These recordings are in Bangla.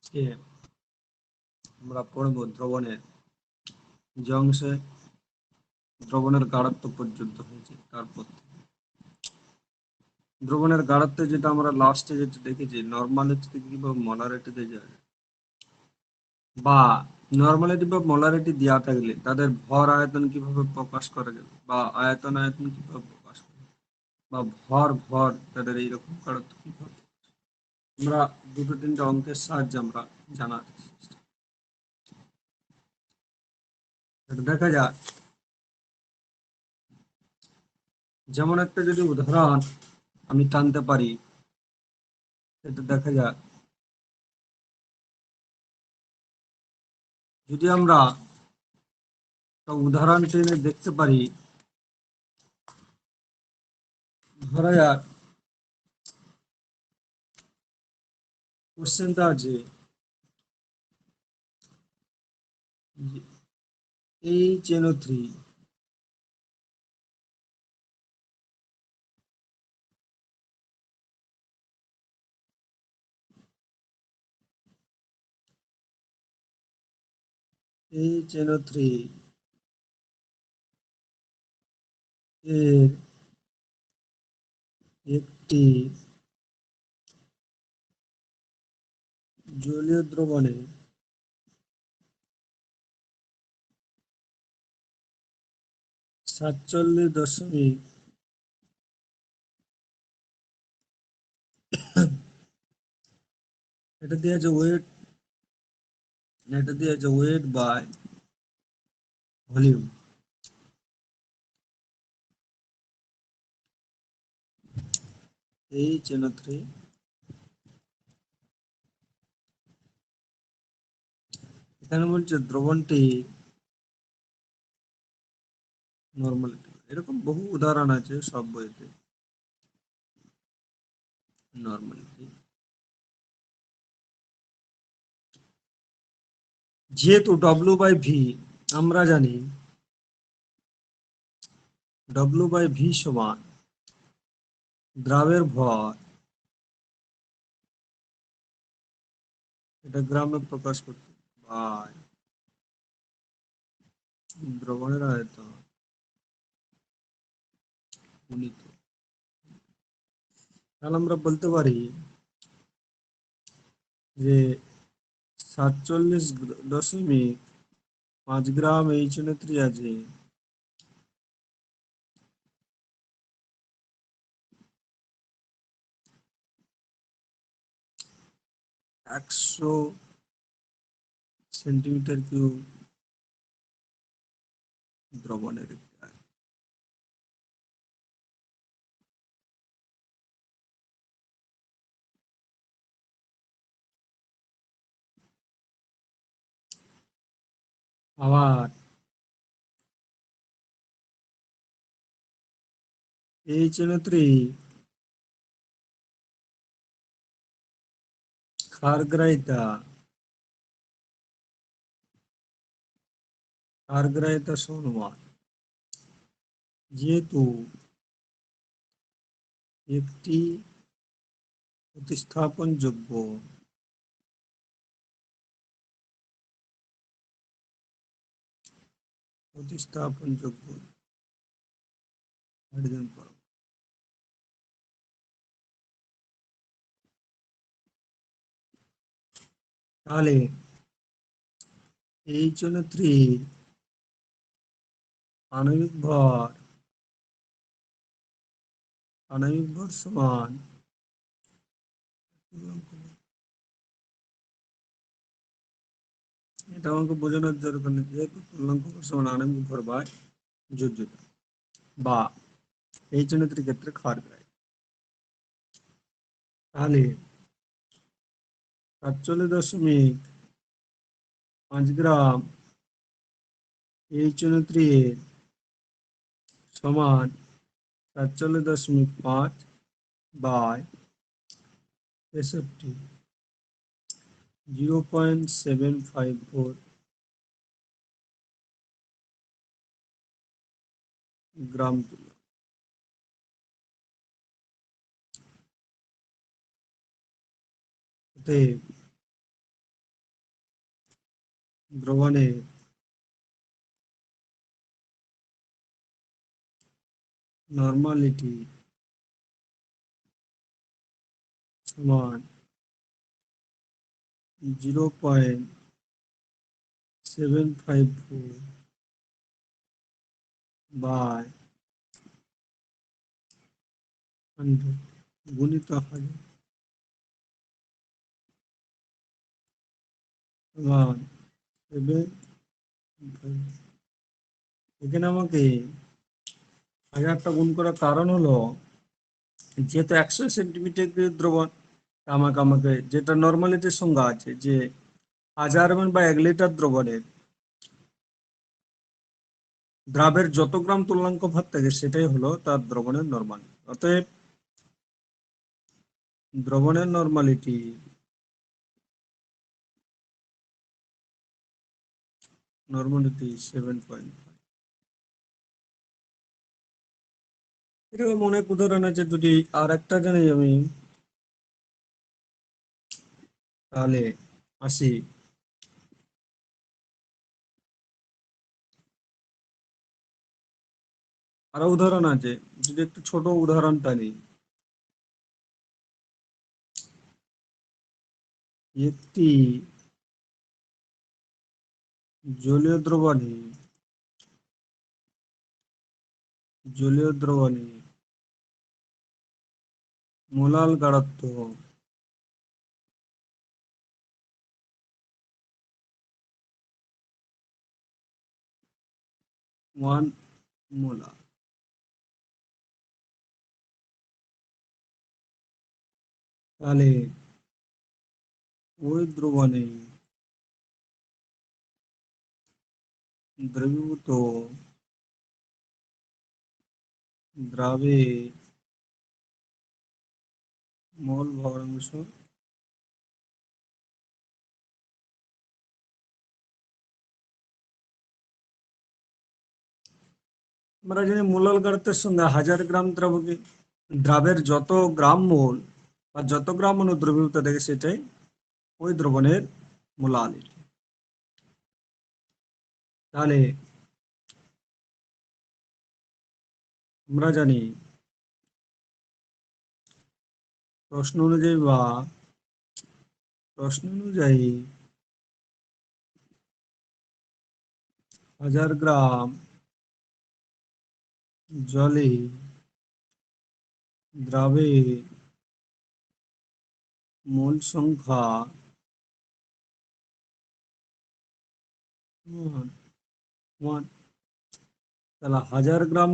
আজকে আমরা পড়ব দ্রবণের যে অংশে দ্রবণের গাঢ়ত্ব পর্যন্ত হয়েছে তারপর থেকে। দ্রবণের গাঢ়ত্বে যেটা আমরা লাস্টে যেটা দেখেছি নর্মালিটি থেকে কিভাবে মোলারিটিতে যায়, বা নর্মালিটি বা মোলারিটি দেওয়া থাকলে তাদের ভর আয়তন কিভাবে প্রকাশ করা যাবে, বা আয়তন আয়তন কিভাবে প্রকাশ করা যাবে, বা ভর ভর তাদের এইরকম গাঢ়ত্ব কিভাবে আমরা দুটো তিনটা অঙ্কের সাহায্যে আমরা জানার চেষ্টা করি। দেখা যাক, যেমন একটা যদি উদাহরণ আমি টানতে পারি, এটা দেখা যাক। যদি আমরা একটা উদাহরণ টেনে দেখতে পারি, ধরা যাক কোশ্চেনটা আছে HNO3 HNO3 এর একটি জলীয় দ্রবণে 47 এটা দিয়ে আছে ওয়েট, এটা দিয়ে আছে ওয়েট বাই ভলিউম। HNO3 এখানে বলছে দ্রবণটি নর্মালিটি, এরকম বহু উদাহরণ আছে সব বইতে। নর্মালিটি যেহেতু W/V আমরা জানি W/V সমান দ্রাবের ভর, এটা গ্রামে প্রকাশ করতে, বাই দ্রবণের আয়তন গুণিত। তাহলে আমরা বলতে পারি যে 47.5 গ্রাম HNO3 আছে, একশো সেন্টিমিটার কিউব দ্রবণের। আবার HNO3 ক্ষারগ্রাহিতা সমান, যেহেতু একটি প্রতিস্থাপনযোগ্য প্রতিস্থাপনযোগ্য হাইড্রোজেন পরমাণু। তাহলে HNO3 আণবিক ভর সমান, এটা আমাকে বোঝানোর দরকার নেই, যেহেতু তুলনাঙ্ক ভর সমান আণবিক ভর বাই যোজ্যতা, বা HNO3 ক্ষেত্রে ক্ষারগ্রাহিতা। তাহলে 47.5 গ্রাম HNO3 এর সমান 47.5 বাই 63, 0.754 গ্রাম তুলা। অতএব দ্রবণের নর্মালিটি সমান 0.754 বাই 100 গুণিত 1000 সমান 7. এখানে আমাকে 1000টা গুণ করার কারণ হলো যেহেতু 100 সেন্টিমিটার দ্রবণ, আমাকে যেটা নর্মালিটির সংজ্ঞা আছে যে 1000 ml বা 1 লিটার দ্রবণের দ্রাবের যত গ্রাম তুলনাঙ্ক ভার থাকে সেটাই হলো তার দ্রবণের নর্মাল। অতএব দ্রবণের নর্মালিটি নর্মালিটি 7.5। এরকম অনেক উদাহরণ আছে। যদি আর একটা জানি আমি তাহলে আসি। আরো উদাহরণ আছে, যদি একটু ছোট উদাহরণটা নিই। একটি জলীয় দ্রবণে মোলাল গাঢ়ত্ব 1 মোলার, তাহলে ওই দ্রবণে দ্রবীভূত দ্রাবে মোল ভগ্নাংশ আমরা জানি মোলাল গাঢ়ত্বের সঙ্গে 1000 গ্রাম দ্রাবের যত গ্রাম মোল বা যত গ্রাম অণু দ্রবীভূত থাকে সেটাই ওই দ্রবণের মোলালিটি। তাহলে আমরা জানি প্রশ্ন অনুযায়ী 1000 গ্রাম জলে দ্রাবে মোল সংখ্যা 1। তাহলে 1000 গ্রাম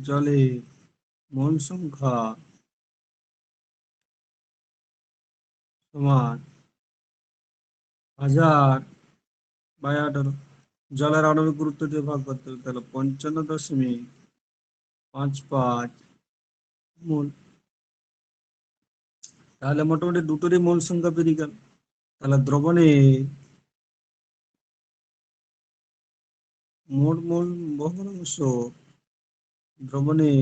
জলে মোল সংখ্যা সমান 1000/18। জলের আণবিক গুরুত্ব দিয়ে ভাগ করতে হবে, তাহলে 55.55 মোল। তাহলে মোটামুটি দুটোরই মোল সংখ্যা বেরিয়ে গেল। তাহলে দ্রবণে মোট মোল ভগ্নাংশ দ্রবণে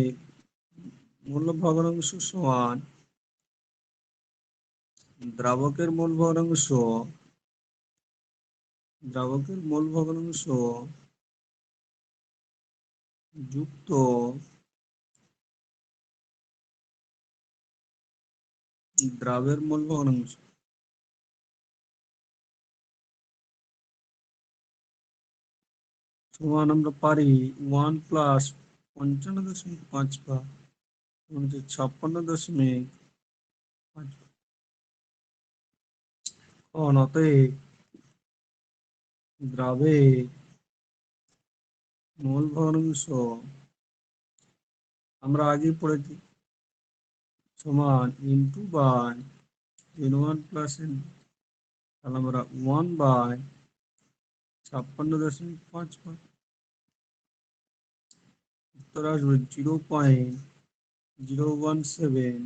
মোল ভগ্নাংশ সমান দ্রাবকের মোল ভগ্নাংশ যুক্ত দ্রাবের মোল ভগ্নাংশ সমান আমরা পারি 1 প্লাস 55.55 56.5। অতএব দ্রাবে মোল ভগ্নাংশ আমরা আগেই পড়েছি সমান into by n1 plus n। তাহলে আমরা 1/56.55 উত্তর আসবে 0.017।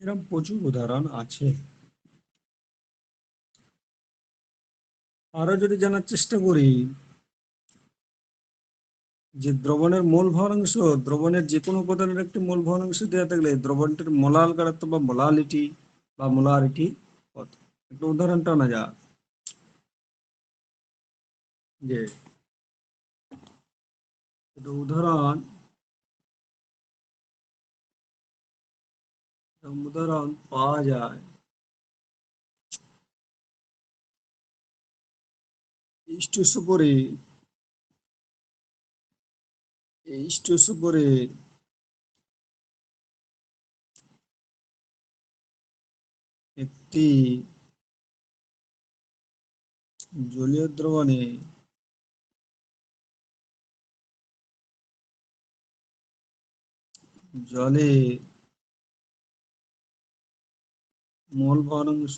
এরকম প্রচুর উদাহরণ আছে। আরো যদি জানার চেষ্টা করি, যে দ্রবণের মোল ভগ্নাংশ, দ্রবণের যে কোনো উপাদানের একটি মোল ভগ্নাংশ দেওয়া থাকলে দ্রবণটির মোলাল গাঢ়ত্ব বা মোলারিটি কত? একটা উদাহরণটা না যা যে একটা উদাহরণ পাওয়া যায় ইস্টুসুপরে ইস্টুসুপরে একটি জলীয় দ্রবণে জলে মোল ভগ্নাংশ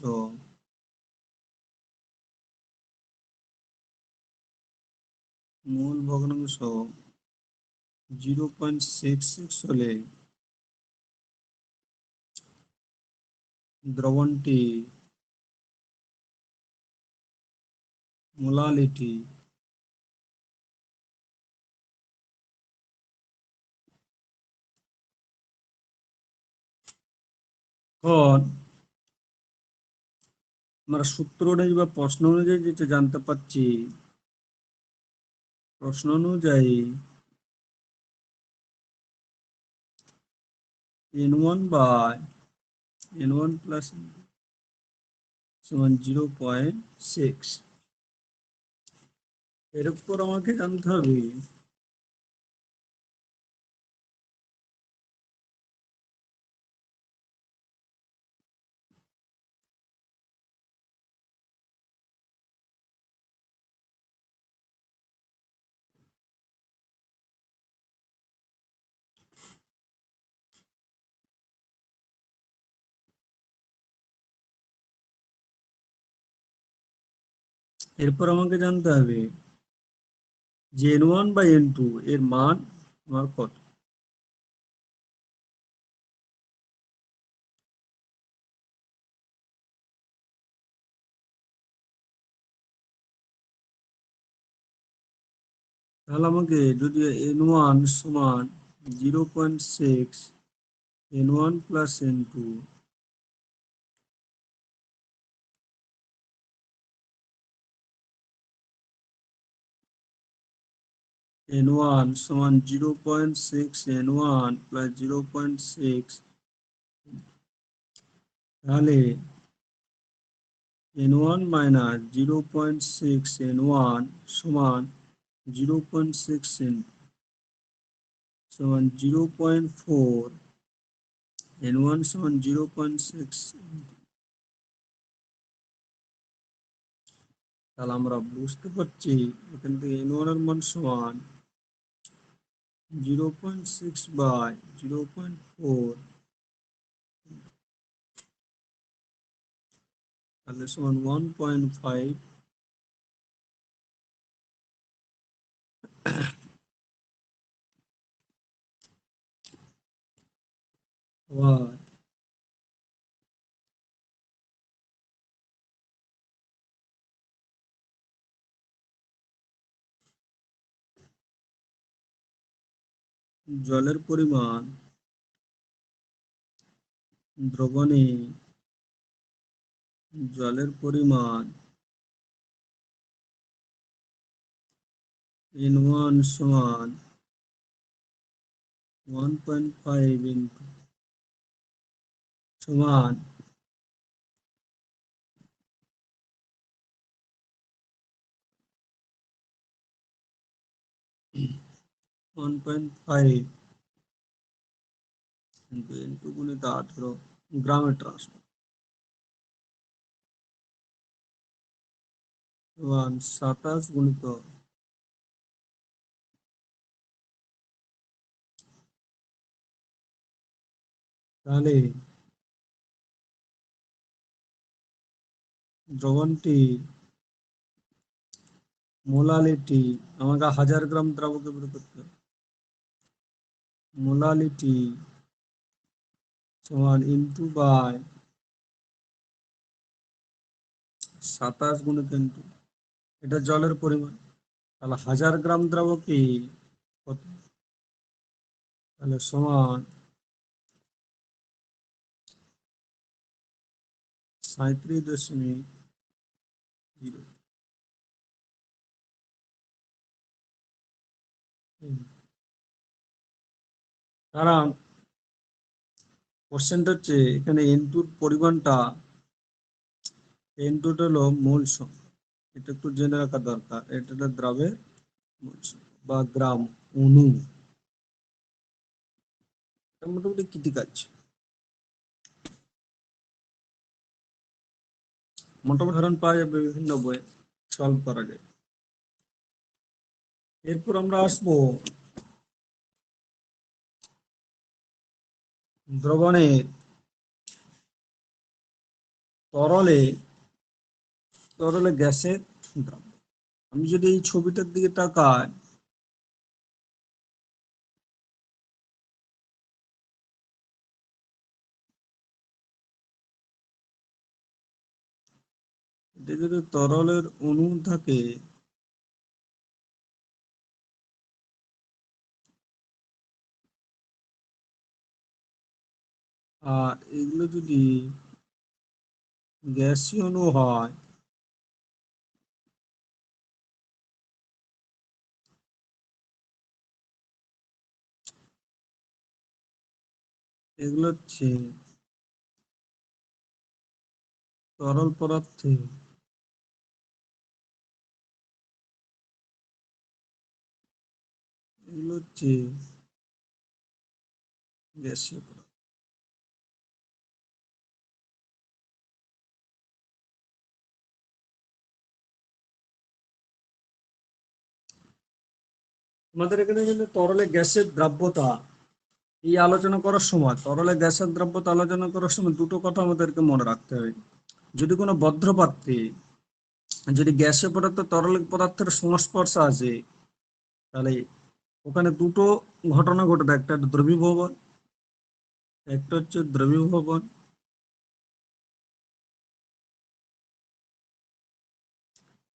0.66 হলে দ্রবণটি মোলালিটি এখন আমরা সূত্র অনুযায়ী বা প্রশ্ন অনুযায়ী যেটা জানতে পারছি, প্রশ্ন অনুযায়ী n1 বাই n1 প্লাস সমান 0.6। এর উপর আমাকে জানতে হবে যে n1 বাই n2 এর মান আমার কত। তাহলে আমাকে যদি n1 সমান 0.6 n1 প্লাস n2 n1 সমান 0.6 n1 প্লাস 0.6, তাহলে n1 মাইনাস 0.6 n1 সমান 0.6 সমান 0.4 n1 সমান 0.6। তাহলে আমরা বুঝতে পারছি এখান থেকে n1 এর মান সমান 0.6 বাই 0.4, তাহলে সমান 1.5। আবার জলের পরিমাণ দ্রবণে জলের পরিমাণ n1 সমান 1.5 ইন্টু সমান 1.5 ইন্টু ইন্টু গুণিত 18 গ্রামে ট্রান্সফার সমান 27 গুণিত তাহলে দ্রবণটি মোলালিটি আমাকে 1000 গ্রাম দ্রাবকে বের করতে হবে। মোলালিটি সমান ইন্টু বাই 27 গুণিত ইন্টু, এটা জলের পরিমাণ। তাহলে 1000 গ্রাম দ্রাবকে কত? তাহলে সমান 37.0। কারণ কোশ্চেনটা হচ্ছে এখানে ইনপুট পরিমাণটা, ইনপুট হলো মোল সংখ্যা, এটা একটু জেনে রাখা দরকার। এটা হলো দ্রবের মোল সংখ্যা বা গ্রাম অণু। এটা মোটামুটি কি ঠিক আছে, মোটামুটি ধরন পাওয়া যাবে বিভিন্ন বইয়ে, সলভ করা যায়। এরপর আমরা আসবো দ্রবণের তরলে, তরলে গ্যাসের দ্রব্য। আমি যদি এই ছবিটার দিকে তাকাই, এটা যদি তরলের অণু থাকে, আর এগুলো যদি গ্যাসীয় অণু হয়, এগুলো হচ্ছে তরল পদার্থে এগুলো হচ্ছে গ্যাসীয় পদার্থ। আমাদের এখানে কিন্তু তরলে গ্যাসের দ্রাব্যতা এই আলোচনা করার সময়, তরলে গ্যাসের দ্রাব্যতা আলোচনা করার সময় দুটো কথা আমাদেরকে মনে রাখতে হবে। যদি কোনো বদ্ধ পাত্রে যদি গ্যাসীয় পদার্থ তরল পদার্থের সংস্পর্শে আসে, তাহলে ওখানে দুটো ঘটনা ঘটবে, একটা দ্রবীভবন, একটা হচ্ছে দ্রবীভবন,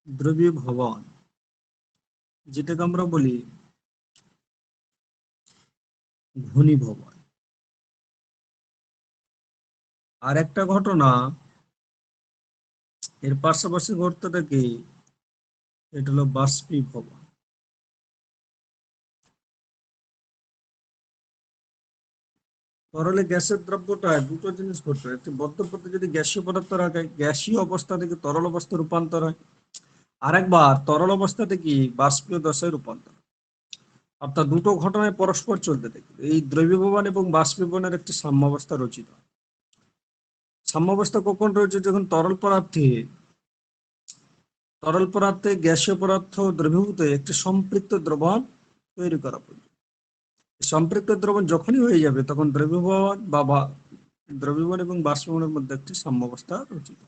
দ্রবীভবন যেটাকে আমরা বলি ঘনীভবন। আর একটা ঘটনা এর পাশাপাশি ঘটতে থাকে, এটা হলো বাষ্পীভবন। তরলে গ্যাসের দ্রব্যটা দুটো জিনিস ঘটবে, একটি বদ্ধ পদার্থে যদি গ্যাসীয় পদার্থ রাখে, গ্যাসীয় অবস্থা থেকে তরল অবস্থা রূপান্তর হয়, আরেকবার তরল অবস্থা থেকে বাষ্পীয় দশায় রূপান্তর। অর্থাৎ দুটো ঘটনায় পরস্পর চলতে থাকে। এই দ্রবীভবন এবং বাষ্পীভবনের একটি সাম্যাবস্থা রচিত হয়। সাম্যাবস্থা কখন রয়েছে? যখন তরল পদার্থে গ্যাসীয় পদার্থ দ্রবীভূত হয়ে একটি সম্পৃক্ত দ্রবণ তৈরি করা প্রয়োজন। সম্পৃক্ত দ্রবণ যখনই হয়ে যাবে তখন দ্রবীভবন এবং বাষ্পীভবনের মধ্যে একটি সাম্যাবস্থা রচিত।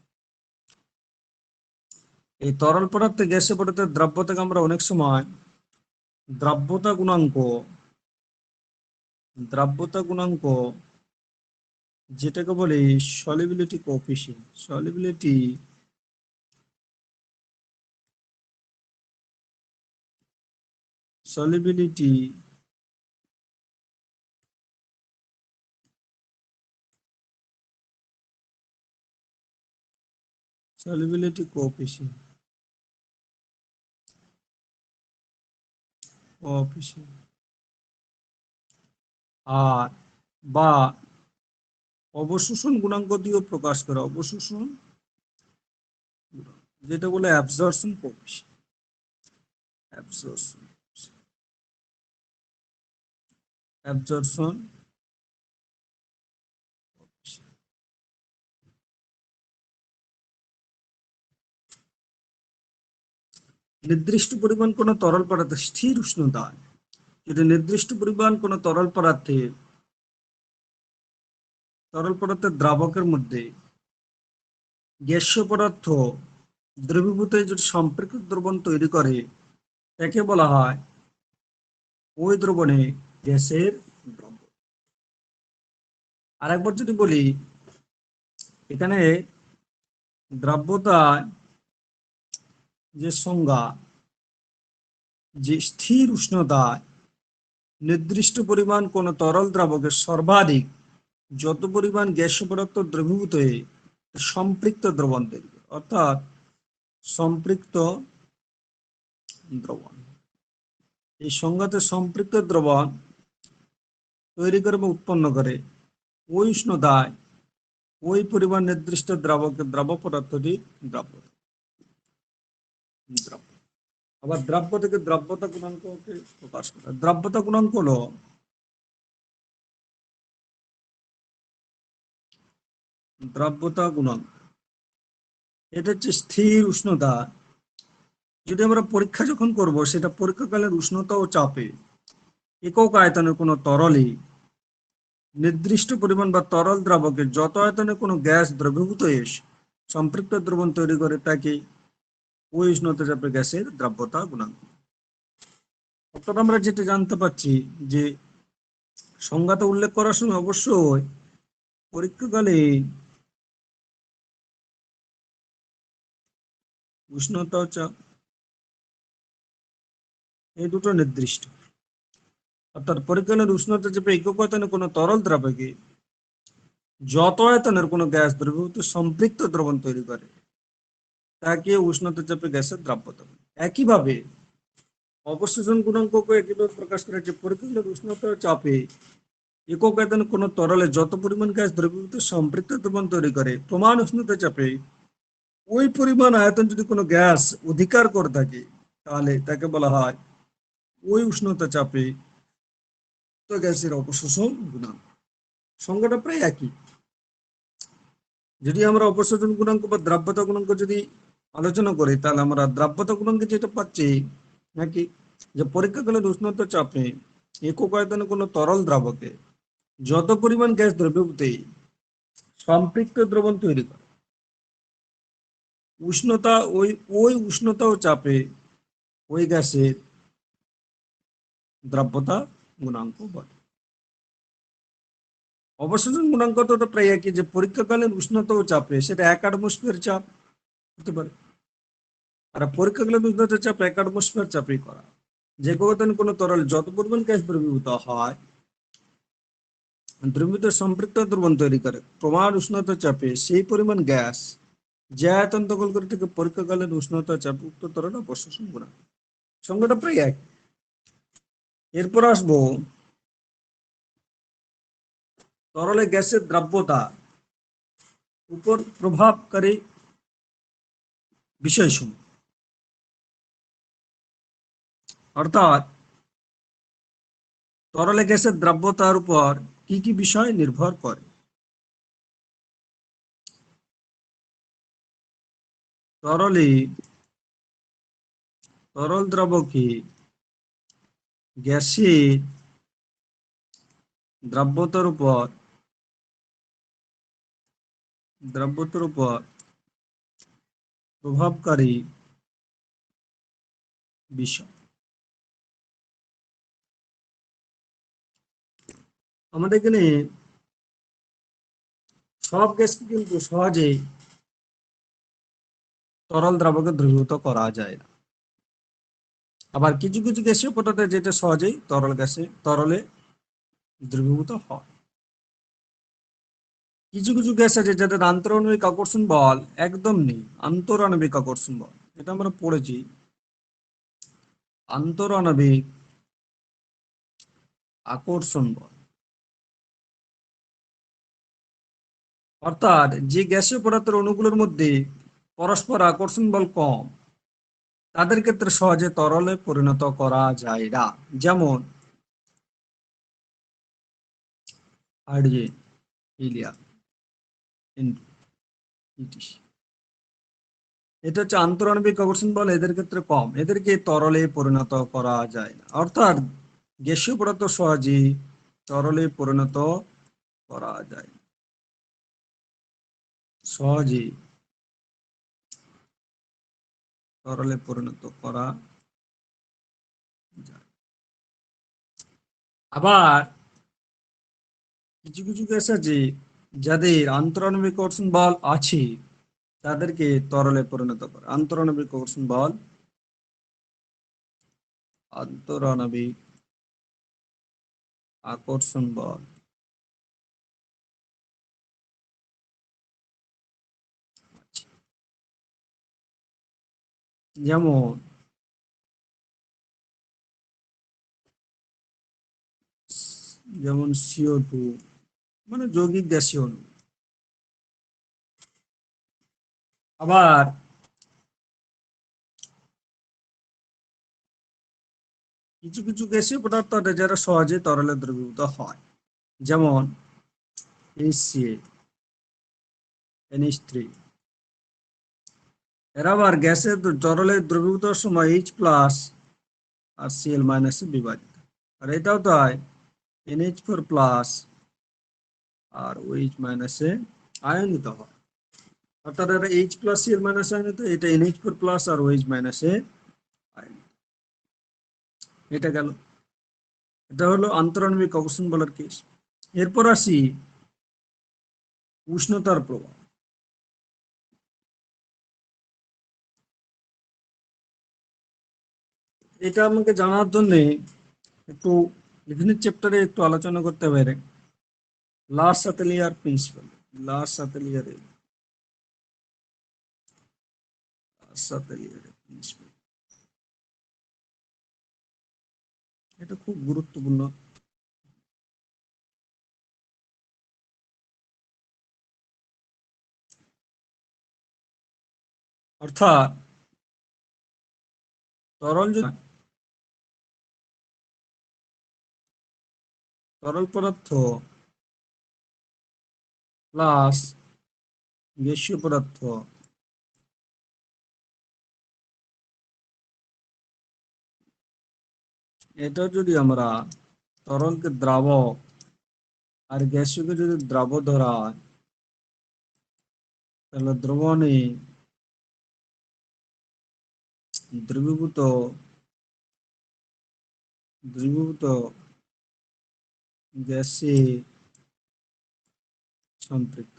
এই তরল পদার্থে গ্যাসীয় পদার্থের দ্রব্যতাকে আমরা অনেক সময় দ্রব্যতা গুণাঙ্ক, দ্রব্যতা গুণাঙ্ক যেটাকে বলে solubility coefficient, solubility solubility coefficient, আর বা অবশোষণ গুণাঙ্ক দিয়েও প্রকাশ করে, অবশোষণ যেটা বলে অ্যাবজর্পশন কোএফিসিয়েন্ট, অ্যাবজর্পশন অ্যাবজর্পশন নির্দিষ্ট পরিমাণ কোন তরল পদার্থে স্থির উষ্ণতা, যদি নির্দিষ্ট পরিমাণ কোন তরল পদার্থের দ্রাবকের মধ্যে গ্যাসীয় পদার্থ দ্রবীভূত হয়ে যদি সম্পৃক্ত দ্রবণ তৈরি করে, তাকে বলা হয় ওই দ্রবণে গ্যাসের দ্রব্য। আর একবার যদি বলি, এখানে দ্রব্যতা যে সংজ্ঞা, যে স্থির উষ্ণতা, নির্দিষ্ট পরিমাণ কোন তরল দ্রাবকের সর্বাধিক যত পরিমাণ গ্যাসীয় পদার্থ দ্রবীভূত হয়ে সম্পৃক্ত দ্রবণ তৈরি করে, অর্থাৎ সম্পৃক্ত দ্রবণ, এই সংঘাতে সম্পৃক্ত দ্রবণ তৈরি করে বা উৎপন্ন করে ওই উষ্ণতায় ওই পরিমাণ নির্দিষ্ট দ্রাবকের দ্রব পদার্থটি দ্রাব্য। আবার দ্রাব্য থেকে দ্রাব্যতা গুণাঙ্ককে প্রকাশ করে। দ্রাব্যতা গুণাঙ্ক হলো দ্রাব্যতা গুণাঙ্ক, এটা হচ্ছে স্থির উষ্ণতা। যদি আমরা পরীক্ষা যখন করব, সেটা পরীক্ষাকালের উষ্ণতা ও চাপে একক আয়তনের কোনো তরলে নির্দিষ্ট পরিমাণ বা তরল দ্রাবকে যত আয়তনে কোনো গ্যাস দ্রবীভূত হয়ে সম্পৃক্ত দ্রবণ তৈরি করে তাকে ওই উষ্ণতা চাপে গ্যাসের দ্রাব্যতা গুণাঙ্ক। অর্থাৎ আমরা যেটা জানতে পারছি যে সংজ্ঞাতে উল্লেখ করার সময় অবশ্যই পরীক্ষাকালে উষ্ণতা ও চাপ এই দুটো নির্দিষ্ট। অর্থাৎ পরীক্ষাকালের উষ্ণতা চাপে একক আয়তনে কোনো তরল দ্রাবকে যত আয়তনের কোনো গ্যাস দ্রবীভূত সম্পৃক্ত দ্রবণ তৈরি করে তাকে উষ্ণতা চাপে গ্যাসের দ্রাব্যতা। একইভাবে অবশোষণ গুণাঙ্ককে একইভাবে প্রকাশ করা যে পরীক্ষাকালের উষ্ণতা ও চাপে একক আয়তনে কোনো তরলে যত পরিমাণ গ্যাস দ্রবীভূত সম্পৃক্ত দ্রবণ তৈরি করে প্রমাণ উষ্ণতা চাপে ওই পরিমাণ আয়তন যদি কোনো গ্যাস অধিকার করে থাকে তাহলে তাকে বলা হয় ওই উষ্ণতা চাপে তো গ্যাসের অবশোষণ গুণাঙ্ক। সংজ্ঞাটা প্রায় একই। যদি আমরা অপসারণ গুণাঙ্ক বা দ্রাব্যতা গুণাঙ্ক যদি আলোচনা করি, তাহলে আমরা দ্রাব্যতা গুণাঙ্কে যেটা পাচ্ছি নাকি যে পরীক্ষাকালের উষ্ণতা চাপে একক আয়তনে কোনো তরল দ্রাবকে যত পরিমাণ গ্যাস দ্রবীভূত সম্পৃক্ত দ্রবণ তৈরি করে উষ্ণতা ওই ওই উষ্ণতা ও চাপে ওই গ্যাসের দ্রাব্যতা গুণাঙ্ক বলে। অবশোষণ গুণাঙ্ক তো প্রায় একই, যে পরীক্ষাকালীন উষ্ণতা ও চাপে সেটা 1 অ্যাটমসফিয়ার চাপ হতে পারে, আর পরীক্ষাকালীন উষ্ণতা চাপ 1 অ্যাটমসফিয়ার চাপেই করা। যে কোনো তরল যত পরিমাণ গ্যাস দ্রবীভূত হয় দ্রবীভূত সম্পৃক্ত দ্রবণ তৈরি করে প্রমাণ উষ্ণতা চাপে সেই পরিমাণ গ্যাস যে আয়তন দখল করে থেকে পরীক্ষাকালীন উষ্ণতা চাপ উক্ত তরল অবশোষণ গুণাঙ্ক। সংখ্যাটা প্রায় এক। এরপর আসবো তরলে গ্যাসের দ্রাব্যতা উপর প্রভাবকারী বিষয়সমূহ, অর্থাৎ তরলে গ্যাসের দ্রাব্যতার উপর কি কি বিষয় নির্ভর করে। তরল দ্রাবকে গ্যাসের দ্রাব্যতার উপর প্রভাবকারী বিষয়। আমাদের এখানে সব গ্যাসকে কিন্তু সহজেই তরল দ্রাবকে দ্রবীভূত করা যায় না। আবার কিছু কিছু গ্যাসীয় পদার্থ যেটা সহজেই তরলে দ্রবীভূত হয়। কিছু কিছু গ্যাস আছে যাদের আন্তরাণবিক আকর্ষণ বল একদম নেই। আন্তরাণবিক আকর্ষণ বল, এটা আমরা পড়েছি। আন্তরাণবিক আকর্ষণ বল অর্থাৎ যে গ্যাসীয় পদার্থের অণুগুলোর মধ্যে পরস্পর আকর্ষণ বল কম তাদের ক্ষেত্রে সহজে তরলে পরিণত করা যায় না। যেমন হাইড্রোজেন, হিলিয়াম, এটা হচ্ছে আন্তরাণবিক আকর্ষণ বল, এদের ক্ষেত্রে কম, এদেরকে তরলে পরিণত করা যায় না। অর্থাৎ গ্যাসীয় পদার্থ সহজেই তরলে পরিণত করা যায়, সহজেই তরলে পরিণত করা যায়। আবার কিছু কিছু গ্যাস আছে যাদের আন্তরাণবিক আকর্ষণ বল আছে তাদেরকে তরলে পরিণত করে। আন্তরাণবিক আকর্ষণ বল আকর্ষণ বল। যেমন CO2, মানে যৌগিক গ্যাসীয় অণু। আবার কিছু কিছু গ্যাসীয় পদার্থ আছে যারা সহজে তরলে দ্রবীভূত হয়, যেমন HCl, NH3। এরা আবার গ্যাসের তরলে দ্রবীভূত সময় H+ আর Cl- এ বিভাজিত। আর এটাও তাই, NH4+ আর OH- এ আয়নিত হয়। অর্থাৎ এটা H+Cl- আয়নিত, এটা NH4+ আর OH- এ আয়নিত। এটা গেল, এটা হলো আন্তরাণবিক আকর্ষণ বলের কেস। এরপর আসি উষ্ণতার প্রভাব। এটা আমাকে জানার জন্য একটু বিভিন্ন চ্যাপ্টারে একটু আলোচনা করতে পারে। লার্জ সাতেলিয়ার প্রিন্সিপাল, লার্জ সাতেলিয়ারের প্রিন্সিপাল, এটা খুব গুরুত্বপূর্ণ। অর্থাৎ তরল তরল পদার্থ প্লাস গ্যাসীয় পদার্থ এটা যদি আমরা তরলকে দ্রাবক আর গ্যাসীয়কে যদি দ্রাব ধরা হয়, তাহলে দ্রবণে দ্রবীভূত দ্রবীভূত গ্যাসে সম্পৃক্ত।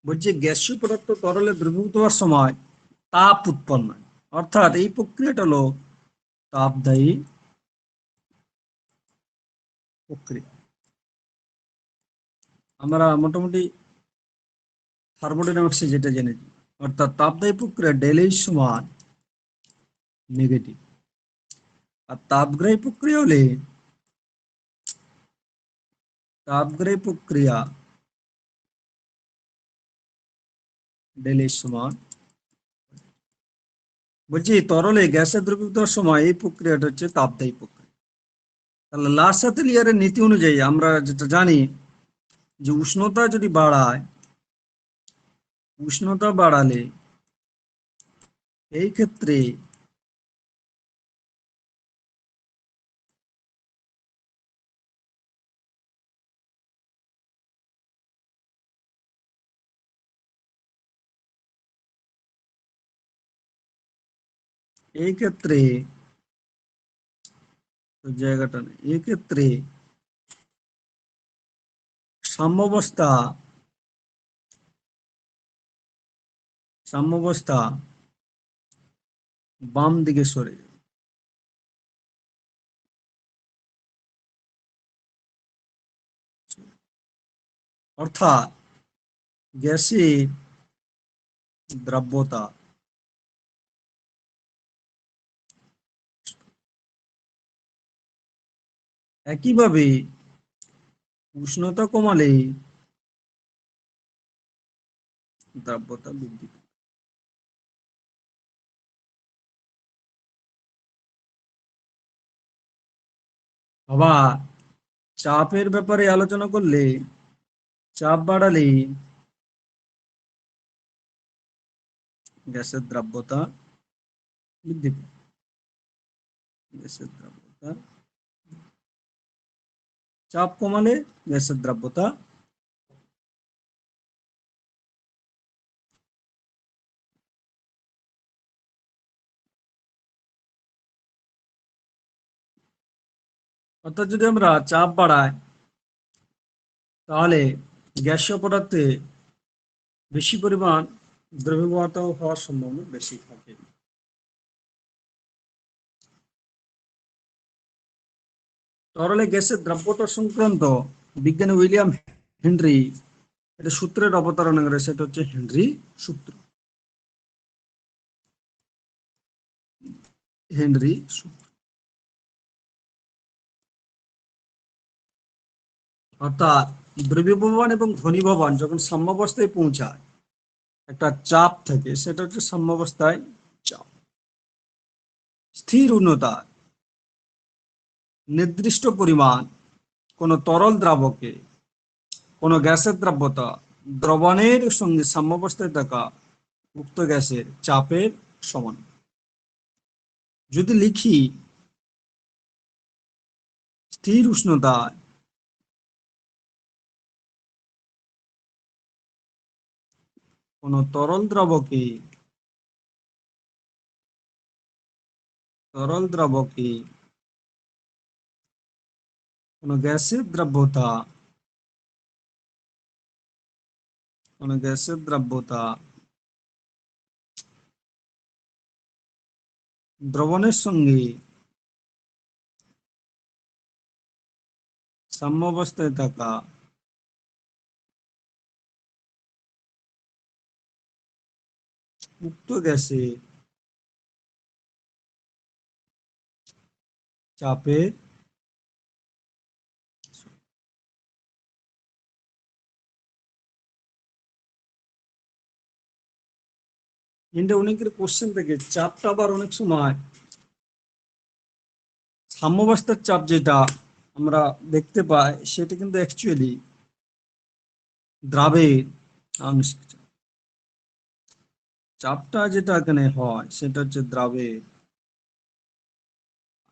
বলছে গ্যাসীয় পদার্থ তরলে দ্রবীভূত হওয়ার সময় তাপ উৎপন্ন হয়। অর্থাৎ এই প্রক্রিয়াটা হলো তাপদায়ী প্রক্রিয়া। আমরা মোটামুটি থার্মোডাইনামিক্সে যেটা জেনেছি, অর্থাৎ তাপদায়ী প্রক্রিয়া ডেল সমান নেগেটিভ। আর তাপগ্রাহী প্রক্রিয়া ডেল সমান। বলছি তরলে গ্যাসের দ্রবীভূত হওয়ার সময় এই প্রক্রিয়াটা হচ্ছে তাপদায়ী প্রক্রিয়া। তাহলে লার্জ-সাতেলিয়ারের নীতি অনুযায়ী আমরা যেটা জানি যে উষ্ণতা বাড়ালে এই ক্ষেত্রে এই ক্ষেত্রে জায়গাটা নেই, এই ক্ষেত্রে সাম্যাবস্থা সাম্যাবস্থা বাম দিকে সরে যায়। অর্থাৎ গ্যাসের দ্রাব্যতা একইভাবে উষ্ণতা কমালে দ্রাব্যতা বৃদ্ধি পায়। আবার চাপের ব্যাপারে আলোচনা করলে চাপ বাড়ালে গ্যাসের দ্রাব্যতা বৃদ্ধি পায়। গ্যাসের দ্রাব্যতা, চাপ কমালে গ্যাসের দ্রাব্যতা। অর্থাৎ যদি আমরা চাপ বাড়াই তাহলে গ্যাসীয় পদার্থে বেশি পরিমাণ দ্রবীভূত হওয়ার সম্ভাবনা বেশি থাকে। তরলে গ্যাসের দ্রব্যতা সংক্রান্ত বিজ্ঞানী উইলিয়াম হেনরি এটা সূত্রের অবতারণা করে, সেটা হচ্ছে হেনরি সূত্র। হেনরি সূত্র অর্থাৎ দ্রবীভবন এবং ঘনীভবন যখন সাম্যাবস্থায় পৌঁছায়, একটা চাপ থাকে, সেটা হচ্ছে সাম্যাবস্থায় চাপ। স্থির উষ্ণতা নির্দিষ্ট পরিমাণ কোন তরল দ্রাবকে কোন গ্যাসের দ্রব্যতা দ্রবণের সঙ্গে সাম্যাবস্থায় থাকা উক্ত গ্যাসের চাপের সমান। যদি লিখি স্থির উষ্ণতায় কোন তরল দ্রাবকে কোন গ্যাসের দ্রব্যতা দ্রবণের সঙ্গে সাম্যাবস্থায় থাকা উক্ত গ্যাসের চাপের কিন্তু অনেকের কোশ্চেন থেকে চাপটা আবার অনেক সময় সাম্যাবস্থার চাপ যেটা আমরা দেখতে পাই, সেটা কিন্তু অ্যাকচুয়ালি দ্রাবের আংশিক চাপ। চাপটা যেটা এখানে হয় সেটা হচ্ছে দ্রাবের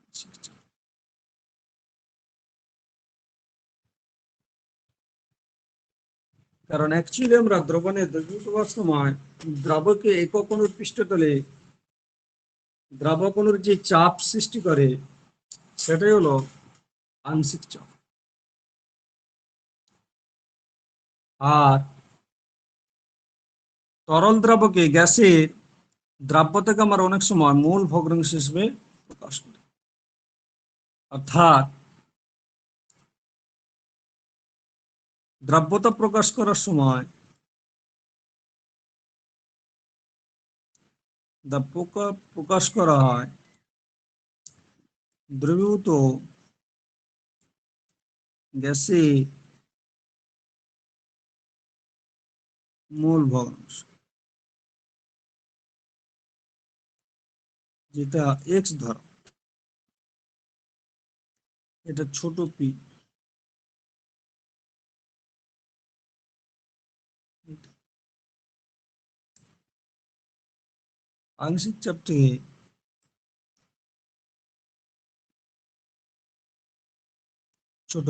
আংশিক চাপ। কারণ অ্যাকচুয়ালি আমরা দ্রবণে দ্রবীভূত সময় দ্রাবকে একক অণুর পৃষ্ঠতলে দ্রাবক অণুর যে চাপ সৃষ্টি করে সেটাই হলো আংশিক চাপ। আর তরল দ্রাবকে গ্যাসের দ্রাব্যতাকে আমরা অনেক সময় মূল ভগ্নাংশ হিসেবে প্রকাশ করি। অর্থাৎ দ্রাব্যতা প্রকাশ করার সময় প্রকাশ করা হয় দ্রবীভূত গ্যাসের মূল ভগ্নাংশ, যেটা এক্স ধরো, এটা ছোট পি। আংশিক চাপ থেকে ছোট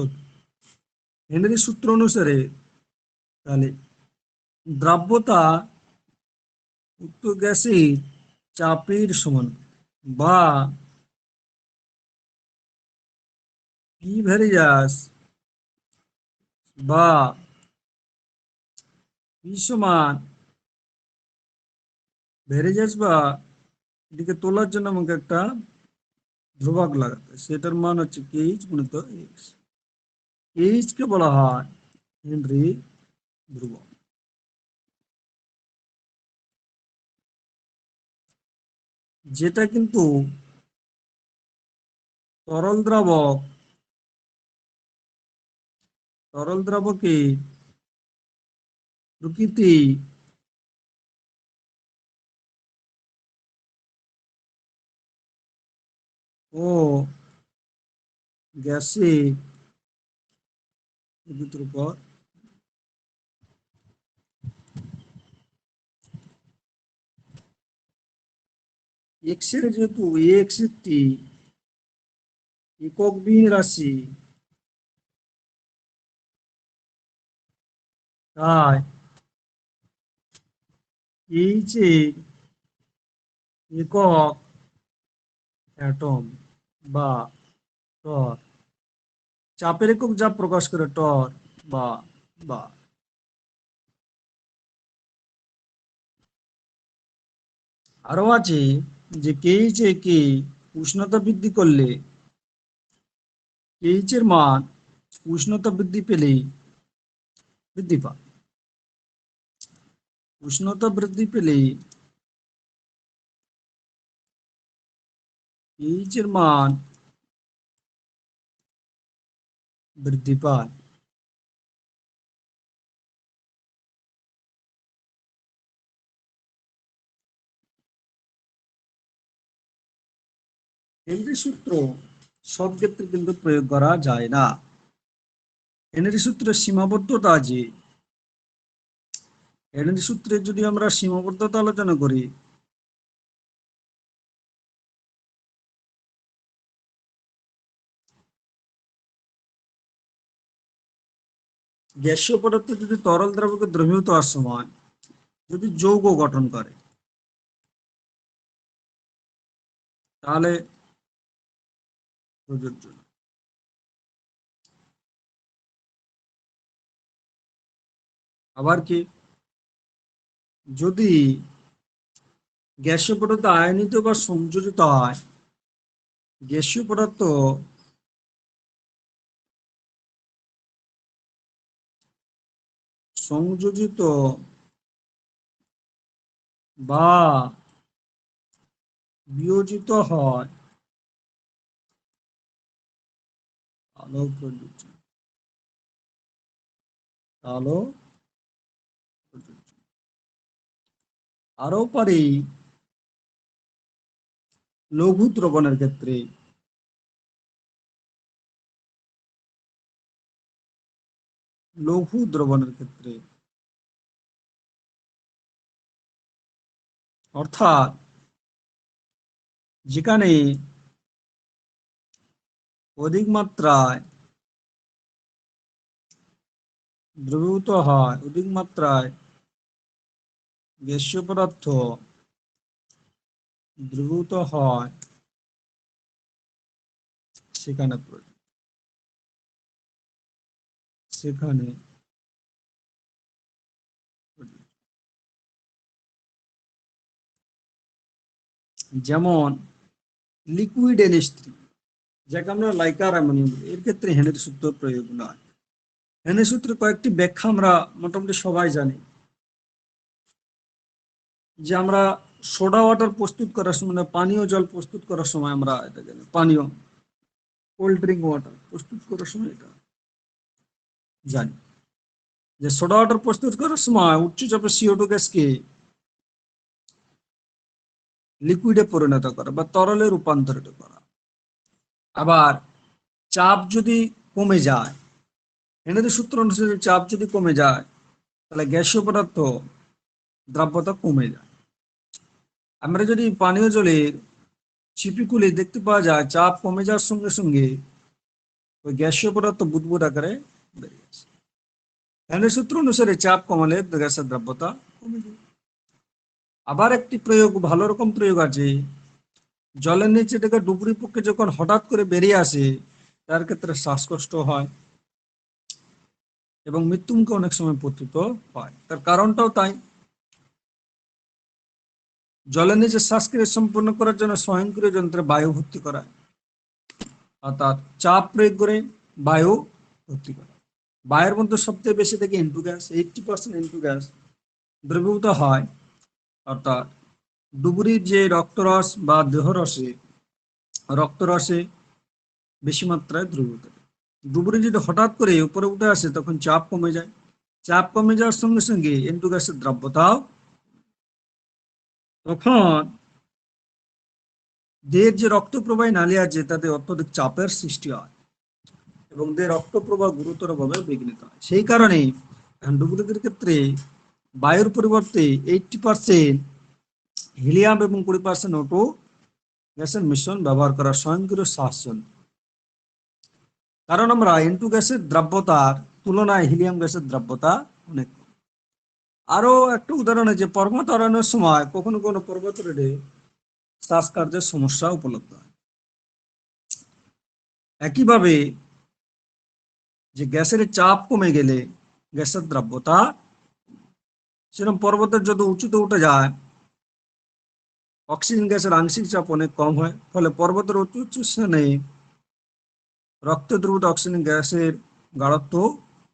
হেনরি সূত্র অনুসারে তাহলে দ্রাব্যতা উক্ত গ্যাসের চাপের সমান, বা পি ভ্যারিয়াস বা পি সমান ভ্যারিয়াস, বা এটিকে তোলার জন্য আমাকে একটা ধ্রুবক লাগাতে হয়, সেটার মান হচ্ছে কেইচ গুণিত এক্স। এইচ কে বলা হয় হেনরি ধ্রুবক। যেটা কিন্তু তরল দ্রাবকে প্রকৃতি ও গ্যাসে প্রকৃতির উপর এক্স এর, যেহেতু এক্স একটি একক বিহীন রাশি, তাই এইচ এর একক অ্যাটম বা টর, চাপের একক যা প্রকাশ করে টর বা বা আরো আছে যে কেইচ এ কে উষ্ণতা বৃদ্ধি করলে এইচ এর মান উষ্ণতা বৃদ্ধি পেলে বৃদ্ধি পায়। উষ্ণতা বৃদ্ধি পেলে এইচ এর মান বৃদ্ধি পায়। হেনরি সূত্র সব ক্ষেত্রে কিন্তু প্রয়োগ করা যায় না। হেনরি সূত্রের সীমাবদ্ধতা আছে। হেনরি সূত্রের যদি আমরা সীমাবদ্ধতা আলোচনা করি, গ্যাসীয় পদার্থ যদি তরল দ্রাবকে দ্রবীভূত হওয়ার সময় যদি যৌগ গঠন করে, তাহলে প্রযোজ্য না। আবার কি, যদি গ্যাসীয় পদার্থ আয়নিত বা সংযোজিত হয়, গ্যাসীয় পদার্থ সংযোজিত বা বিয়োজিত হয়, আলো প্রযোজ্য। আলো প্রযোজ্য। আরো পারি লঘু দ্রবণের ক্ষেত্রে, লঘু দ্রবণের ক্ষেত্রে অর্থাৎ যেখানে অধিক মাত্রায় দ্রবীভূত হয়, অধিক মাত্রায় গ্যাসীয় পদার্থ দ্রবীভূত হয়, সেখানে সেখানে যেমন লিকুইড NH3, যাকে আমরা লাইকার অ্যামোনিয়াম বলি, এর ক্ষেত্রে হেনের সূত্র প্রয়োগ নয়। হেনের সূত্রের কয়েকটি ব্যাখ্যা আমরা মোটামুটি সবাই জানি, যে আমরা সোডা ওয়াটার প্রস্তুত করার সময়, মানে পানীয় জল প্রস্তুত করার সময়, আমরা এটা জানি, পানীয় কোল্ড ড্রিঙ্ক ওয়াটার প্রস্তুত করার সময় এটা জানি যে সোডা ওয়াটার প্রস্তুত করার সময় উচ্চ চাপে CO2 গ্যাসকে লিকুইডে পরিণত করা বা তরলে রূপান্তরিত করা। আবার চাপ যদি কমে যায়, হেনরি সূত্র অনুসারে চাপ যদি কমে যায়, তাহলে গ্যাসীয় পদার্থ দ্রাব্যতা কমে যায়। আমরা যদি পানীয় জলের ছিপি খুলে দেখতে পাওয়া যায় চাপ কমে যাওয়ার সঙ্গে সঙ্গে ওই গ্যাসীয় পদার্থ বুদবুদ আকারে বেরিয়ে আসে। হেনরি সূত্র অনুসারে চাপ কমালে গ্যাসের দ্রাব্যতা কমে যায়। আবার একটি প্রয়োগ, ভালো রকম প্রয়োগ আছে, জলের নিচে থেকে ডুবুরি পক্ষে যখন হঠাৎ করে বেরিয়ে আসে, তার ক্ষেত্রে শ্বাসকষ্ট হয় এবং মৃত্যুমুখে অনেক সময় পতিত হয়। তার কারণটাও তাই, জলের নিচে শ্বাসক্রিয়া সম্পন্ন করার জন্য স্বয়ংক্রিয় যন্ত্রে বায়ু ভর্তি করা, অর্থাৎ চাপ প্রয়োগ করে বায়ু ভর্তি করা। বায়ুর মধ্যে সবচেয়ে বেশি থেকে N2 গ্যাস, 80% N2 গ্যাস দ্রবীভূত হয়, অর্থাৎ ডুবুরির যে রক্তরস বা দেহরসে, রক্তরসে বেশি মাত্রায় দ্রবীভূত। ডুবুরি যদি হঠাৎ করে উপরে উঠে আসে, তখন চাপ কমে যায়। চাপ কমে যাওয়ার সঙ্গে সঙ্গে N2 গ্যাসের দ্রাব্যতাও, তখন দেহের যে রক্ত প্রবাহী নালী আছে তাতে অত্যধিক চাপের সৃষ্টি হয় এবং দেহের রক্ত প্রবাহ গুরুতরভাবে বিঘ্নিত হয়। সেই কারণেই ডুবুরিদের ক্ষেত্রে বায়ুর পরিবর্তে 80% হিলিয়াম এবং 20% O2 গ্যাসের মিশ্রণ ব্যবহার করা স্বয়ংক্রিয় শ্বাসযন্ত্র। কারণ আমরা N2 গ্যাসের দ্রাব্যতার তুলনায় হিলিয়াম গ্যাসের দ্রাব্যতা অনেক কম। আরো একটা উদাহরণ আছে, পর্বত আরোহণের সময় কখনো কোনো পর্বতারোহীরে শ্বাসকার্যের সমস্যা উপলব্ধ হয়। একইভাবে যে গ্যাসের চাপ কমে গেলে গ্যাসের দ্রাব্যতা, সেরকম পর্বতের যত উঁচুতে উঠে যায় অক্সিজেন গ্যাসের আংশিক চাপ অনেক কম হয়, ফলে পর্বতের উচ্চ উচ্চ স্থানে রক্তে দ্রবীভূত অক্সিজেন গ্যাসের গাঢ়ত্ব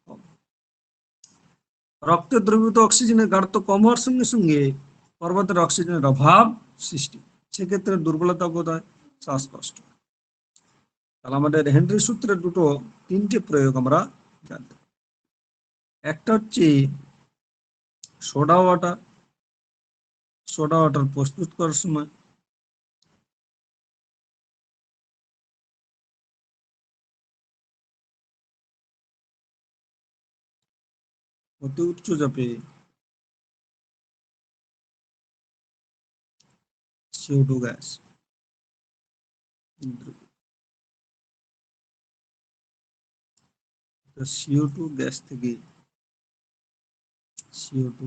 কম। রক্তে দ্রবীভূত অক্সিজেনের গাঢ়ত্ব কম হওয়ার সঙ্গে সঙ্গে পর্বতের অক্সিজেনের অভাব সৃষ্টি, সেক্ষেত্রে দুর্বলতা কোথায়? শ্বাসকষ্ট। তাহলে আমাদের হেনরি সূত্রের তিনটে প্রয়োগ আমরা জানতে। একটা হচ্ছে সোডা ওয়াটার প্রস্তুত করার সময় অতি উচ্চ চাপে CO2 গ্যাস CO2 গ্যাস থেকে CO2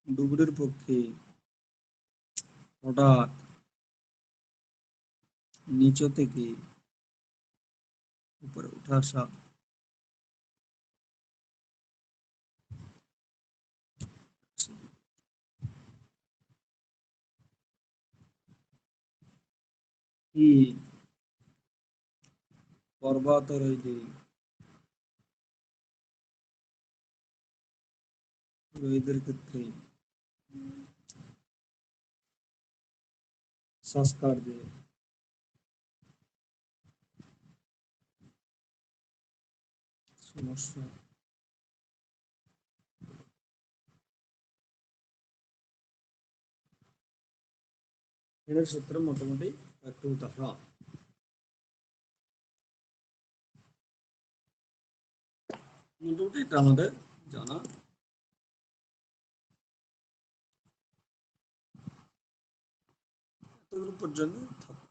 ডুবুরির পক্ষে হঠাৎ নিচে থেকে উপরে উঠে আসা কি পর্বত রোহীদের ক্ষেত্রে শ্বাসকার্যে সমস্যা এর সূত্র মোটামুটি একটু উদাহরণ মোটামুটি এটা আমাদের জানা এতদূর পর্যন্ত থাকবে।